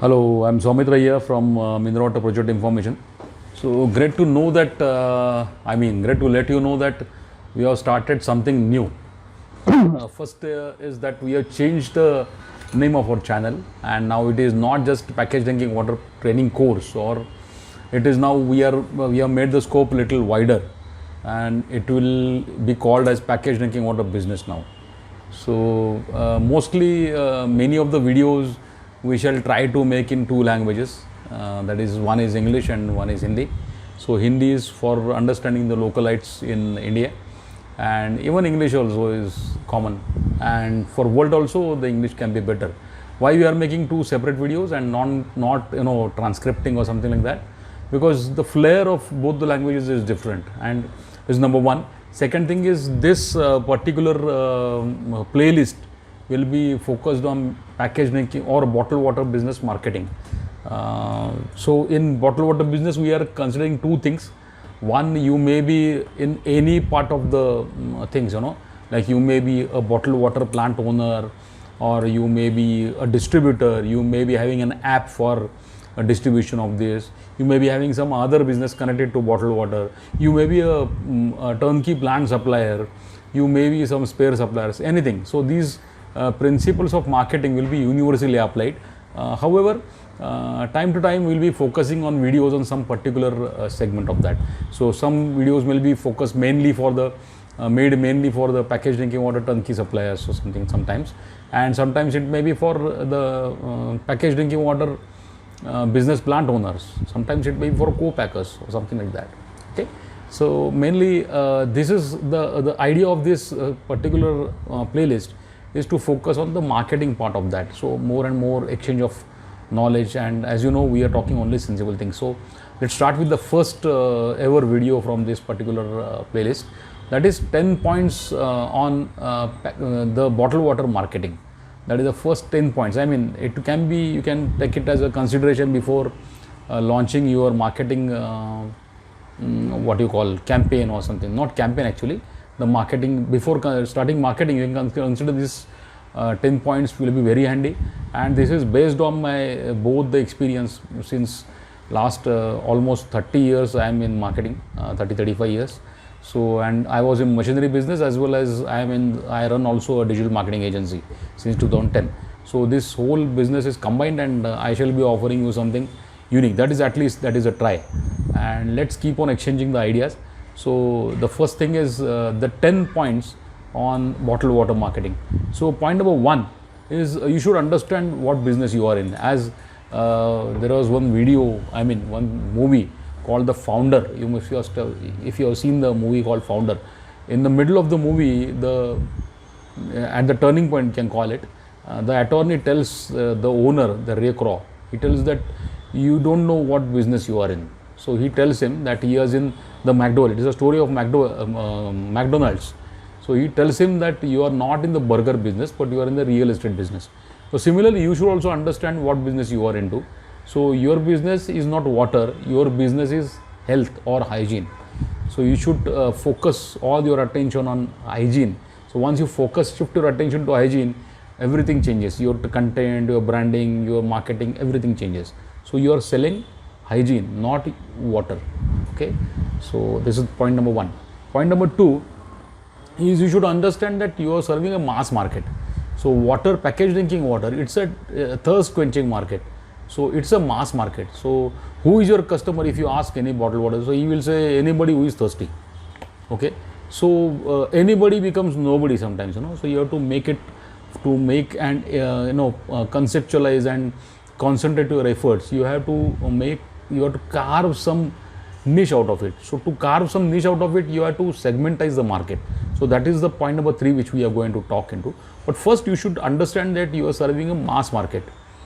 Hello, I'm Soumitra here from Mindrawater Project Information. So great to know that, great to let you know that we have started something new. First is that we have changed the name of our channel, and now it is not just packaged drinking water training course, or it is now we have made the scope a little wider, and it will be called as packaged drinking water business now. So mostly many of the videos we shall try to make in two languages, that is, one is English and one is Hindi. So Hindi is for understanding the localites in India, and even English also is common, and for world also the English can be better. Why we are making two separate videos and not transcripting or something like that? Because the flair of both the languages is different, and is number one. Second thing is this particular playlist will be focused on packaged drinking or bottled water business marketing. So in bottled water business, we are considering two things. One, you may be in any part of the things, like you may be a bottled water plant owner, or you may be a distributor, you may be having an app for a distribution of this, you may be having some other business connected to bottled water, you may be a turnkey plant supplier, you may be some spare suppliers, anything. So these principles of marketing will be universally applied. However, time to time we will be focusing on videos on some particular segment of that. So some videos will be focused mainly for the made mainly for the packaged drinking water turnkey suppliers or something sometimes, and sometimes it may be for the packaged drinking water business plant owners, sometimes it may be for co-packers or something like that. Okay, so mainly this is the idea of this particular playlist is to focus on the marketing part of that. So more and more exchange of knowledge, and as you know, we are talking only sensible things. So let's start with the first ever video from this particular playlist, that is 10 points on the bottled water marketing. That is the first 10 points. I mean, it can be, you can take it as a consideration before launching your marketing what you call campaign or something. Not campaign actually, the marketing, before starting marketing, you can consider this 10 points will be very handy. And this is based on my both the experience since last almost 30 years I am in marketing, 35 years. So, and I was in machinery business as well as I run also a digital marketing agency since 2010. So this whole business is combined, and I shall be offering you something unique. That is, at least that is a try, and let's keep on exchanging the ideas. So the first thing is the 10 points on bottled water marketing. So point number one is you should understand what business you are in. As there was one video, one movie called The Founder. If you have seen the movie called Founder, in the middle of the movie, at the turning point, you can call it, the attorney tells the owner, the Ray Kroc, he tells that you don't know what business you are in. So he tells him that he is in the McDonald's. It is a story of McDonald's. So he tells him that you are not in the burger business, but you are in the real estate business. So similarly, you should also understand what business you are into. So your business is not water, your business is health or hygiene. So you should focus all your attention on hygiene. So once you shift your attention to hygiene, everything changes. Your content, your branding, your marketing, everything changes. So you are selling hygiene, not water. Okay, so this is point number one. Point number two is you should understand that you are serving a mass market. So water, packaged drinking water, it's a thirst quenching market. So it's a mass market. So who is your customer? If you ask any bottled water, so he will say anybody who is thirsty. Okay, so anybody becomes nobody sometimes. So you have to make and conceptualize and concentrate your efforts. You have to carve some niche out of it. So to carve some niche out of it, you have to segmentize the market. So that is the point number three which we are going to talk into. But first you should understand that you are serving a mass market.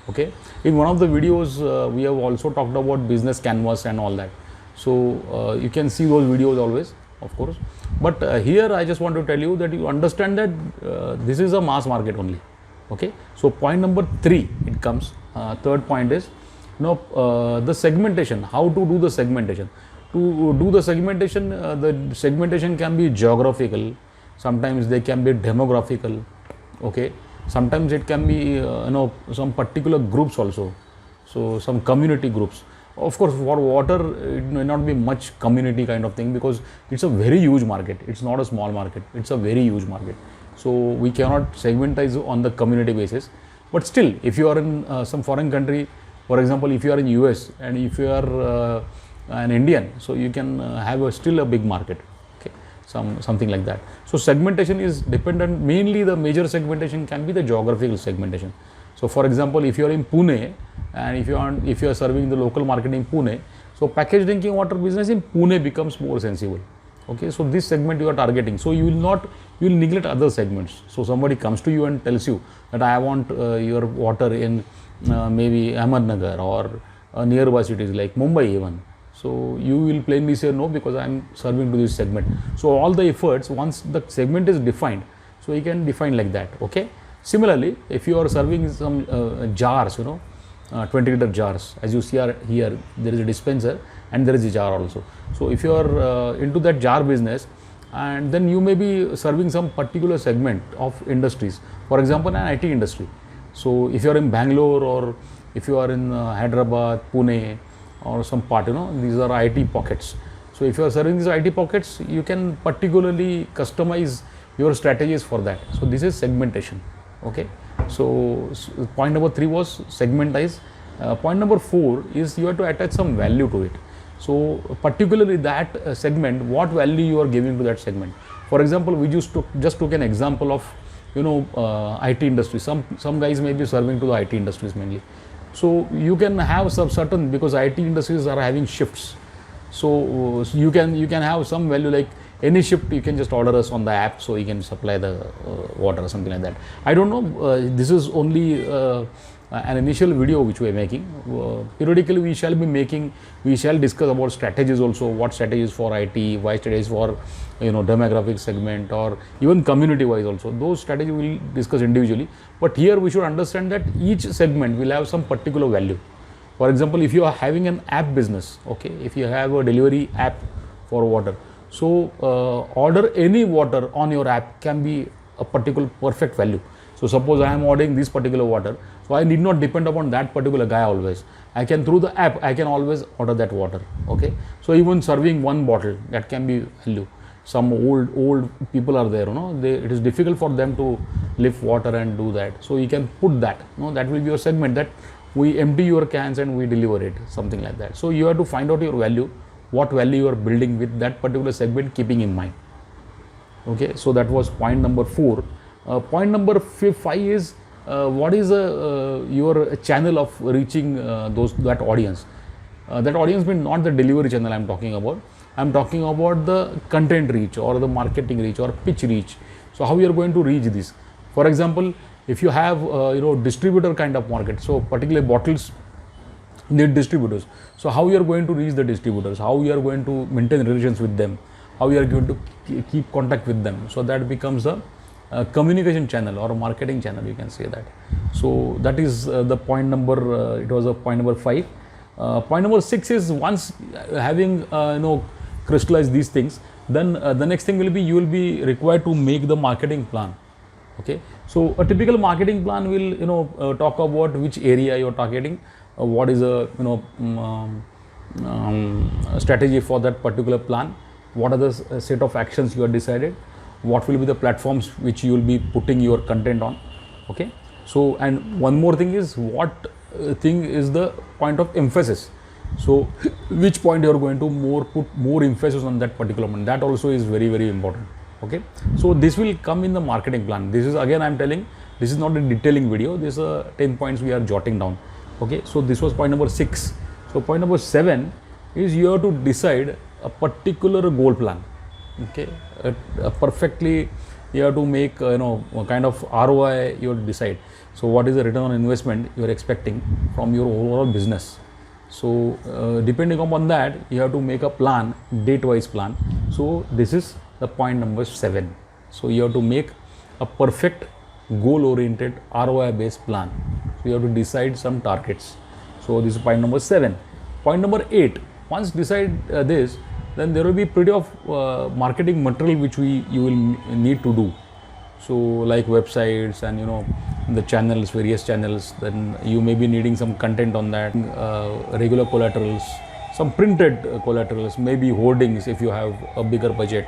Okay, in one of the videos we have also talked about business canvas and all that. So you can see those videos always, of course. But here I just want to tell you that you understand that this is a mass market only. Okay, so point number three, it comes. Third point is the segmentation. How to do the segmentation? To do the segmentation can be geographical. Sometimes they can be demographical. Okay, sometimes it can be some particular groups also. So some community groups. Of course, for water, it may not be much community kind of thing because it's a very huge market. It's not a small market. It's a very huge market. So we cannot segmentize on the community basis. But still, if you are in some foreign country, for example, if you are in US and if you are an Indian, so you can have still a big market. Okay, something like that. So segmentation is dependent. Mainly, the major segmentation can be the geographical segmentation. So, for example, if you are in Pune and if you are serving the local market in Pune, so packaged drinking water business in Pune becomes more sensible. Okay, so this segment you are targeting. So you will neglect other segments. So somebody comes to you and tells you that I want your water in maybe Ahmednagar or nearby cities like Mumbai even. So you will plainly say no because I am serving to this segment. So all the efforts, once the segment is defined, so you can define like that. Okay. Similarly, if you are serving some jars, 20-liter jars, as you see here, there is a dispenser and there is a jar also. So if you are into that jar business, and then you may be serving some particular segment of industries, for example, an IT industry. So if you are in Bangalore or if you are in Hyderabad, Pune or some part, these are IT pockets. So if you are serving these IT pockets, you can particularly customize your strategies for that. So this is segmentation. Okay. So point number 3 was segmentize. Point number 4 is you have to attach some value to it. So particularly that segment, what value you are giving to that segment. For example, we just took an example of IT industry. Some guys may be serving to the IT industries mainly. So you can have some certain, because IT industries are having shifts. So you can have some value, like any shift you can just order us on the app, so you can supply the water or something like that. I don't know, this is only an initial video which we are making. Periodically we shall discuss about strategies also, what strategies for IT, why strategies for demographic segment, or even community wise also. Those strategies we will discuss individually, but here we should understand that each segment will have some particular value. For example, if you are having an app business, okay, if you have a delivery app for water, so order any water on your app can be a particular perfect value. So suppose I am ordering this particular water, so I need not depend upon that particular guy always. I can, through the app, I can always order that water. Okay. So even serving one bottle, that can be value. Some old people are there, it is difficult for them to lift water and do that. So you can put that, that will be your segment, that we empty your cans and we deliver it, something like that. So you have to find out your value, what value you are building with that particular segment, keeping in mind. Okay, so that was point number 4. Point number 5 is what is your channel of reaching that audience. That audience means not the delivery channel I am talking about. I am talking about the content reach or the marketing reach or pitch reach. So how you are going to reach this? For example, if you have distributor kind of market, so particularly bottles need distributors. So how you are going to reach the distributors? How you are going to maintain relations with them? How you are going to keep contact with them? So that becomes a communication channel or a marketing channel, you can say that. So that is the point number. It was a point number 5. Point number 6 is, once having crystallized these things, then the next thing will be, you will be required to make the marketing plan. Okay. So a typical marketing plan will talk about which area you are targeting, what is a strategy for that particular plan, what are the set of actions you have decided, what will be the platforms which you will be putting your content on. Okay. So, and one more thing is, what thing is the point of emphasis. So which point you are going to put more emphasis on that particular one, that also is very, very important. Okay. So this will come in the marketing plan. This is, again I am telling, this is not a detailing video, this is 10 points we are jotting down. Okay. So this was point number 6. So point number 7 is, you have to decide a particular goal plan. Okay. Perfectly you have to make a kind of ROI you have to decide. So what is the return on investment you are expecting from your overall business. So depending upon that, you have to make a plan, date wise plan. So this is the point number 7. So you have to make a perfect goal oriented ROI based plan. So you have to decide some targets. So this is point number 7. Point number 8, once decide this, then there will be pretty of marketing material which you will need to do. So like websites and the channels, various channels. Then you may be needing some content on that, regular collaterals, some printed collaterals, maybe hoardings if you have a bigger budget.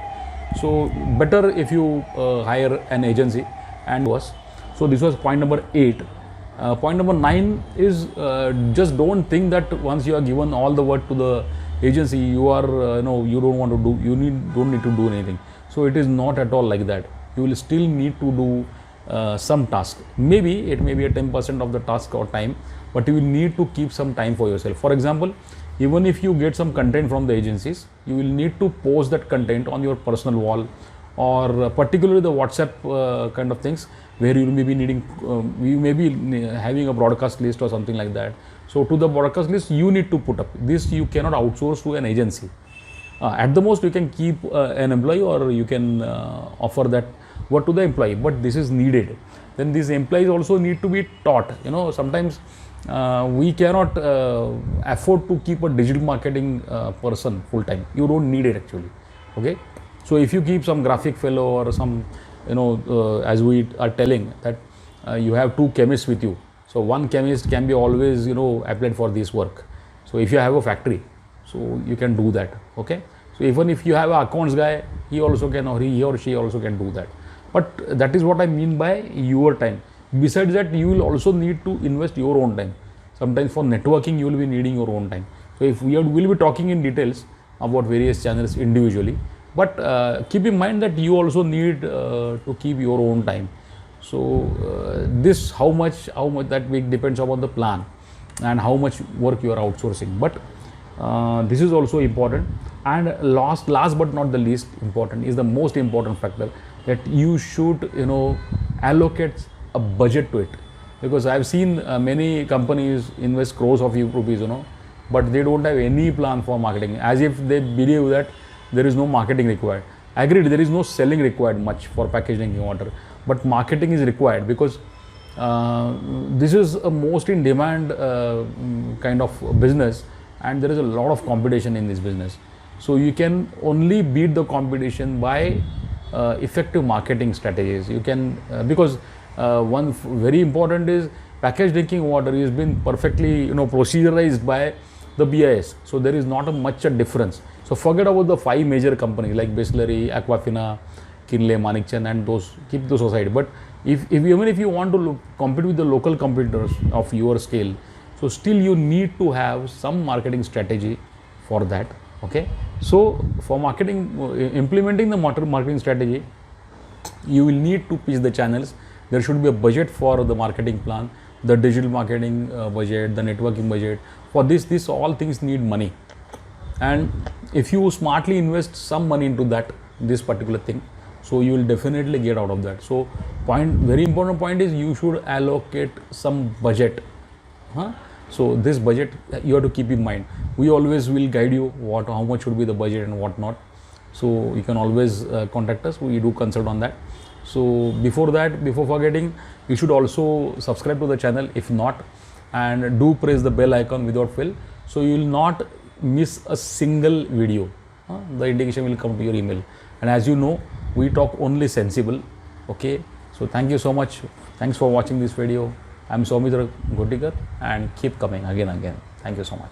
So better if you hire an agency and was. So this was point number 8. Point number 9 is just don't think that once you are given all the work to the agency, you are you don't want to do, don't need to do anything. So it is not at all like that. You will still need to do some task. Maybe it may be a 10% of the task or time, but you will need to keep some time for yourself. For example, even if you get some content from the agencies, you will need to post that content on your personal wall, or particularly the WhatsApp kind of things, where you may be needing, you may be having a broadcast list or something like that. So to the broadcast list, you need to put up this. You cannot outsource to an agency. At the most, you can keep an employee, or you can offer that work to the employee, but this is needed. Then these employees also need to be taught. Sometimes we cannot afford to keep a digital marketing person full time. You don't need it actually. Okay. So if you keep some graphic fellow or some, as we are telling that you have 2 chemists with you. So one chemist can be always, applied for this work. So if you have a factory, so you can do that. Okay. So even if you have an accounts guy, he also can, or he or she also can do that. But that is what I mean by your time. Besides that, you will also need to invest your own time. Sometimes for networking, you will be needing your own time. So if we will be talking in details about various channels individually, but keep in mind that you also need to keep your own time. So this how much that depends upon the plan and how much work you are outsourcing. But this is also important. And last but not the least important is the most important factor, that you should allocate a budget to it. Because I have seen many companies invest crores of rupees, but they don't have any plan for marketing, as if they believe that there is no marketing required. Agreed, there is no selling required much for packaged drinking water, but marketing is required, because this is a most in demand kind of business, and there is a lot of competition in this business. So you can only beat the competition by effective marketing strategies. You can because one very important is packaged drinking water has been perfectly proceduralized by the BIS. So there is not much a difference. So forget about the 5 major companies like Bisleri, Aquafina, Kinley, Manikchand, and those, keep those aside. But even if you want to compete with the local competitors of your scale, so still you need to have some marketing strategy for that. Okay. So for marketing, implementing the marketing strategy, you will need to pitch the channels. There should be a budget for the marketing plan, the digital marketing budget, the networking budget. For this all things need money. And if you smartly invest some money into this particular thing, so you will definitely get out of that. So very important point is you should allocate some budget. So this budget you have to keep in mind. We always will guide you how much should be the budget and what not. So you can always contact us. We do consult on that. So before forgetting, you should also subscribe to the channel if not, and do press the bell icon without fail, so you will not miss a single video. The indication will come to your email. And as you know, we talk only sensible. Okay. So thank you so much. Thanks for watching this video. I'm Soumitra Ghotikar, and keep coming again. Thank you so much.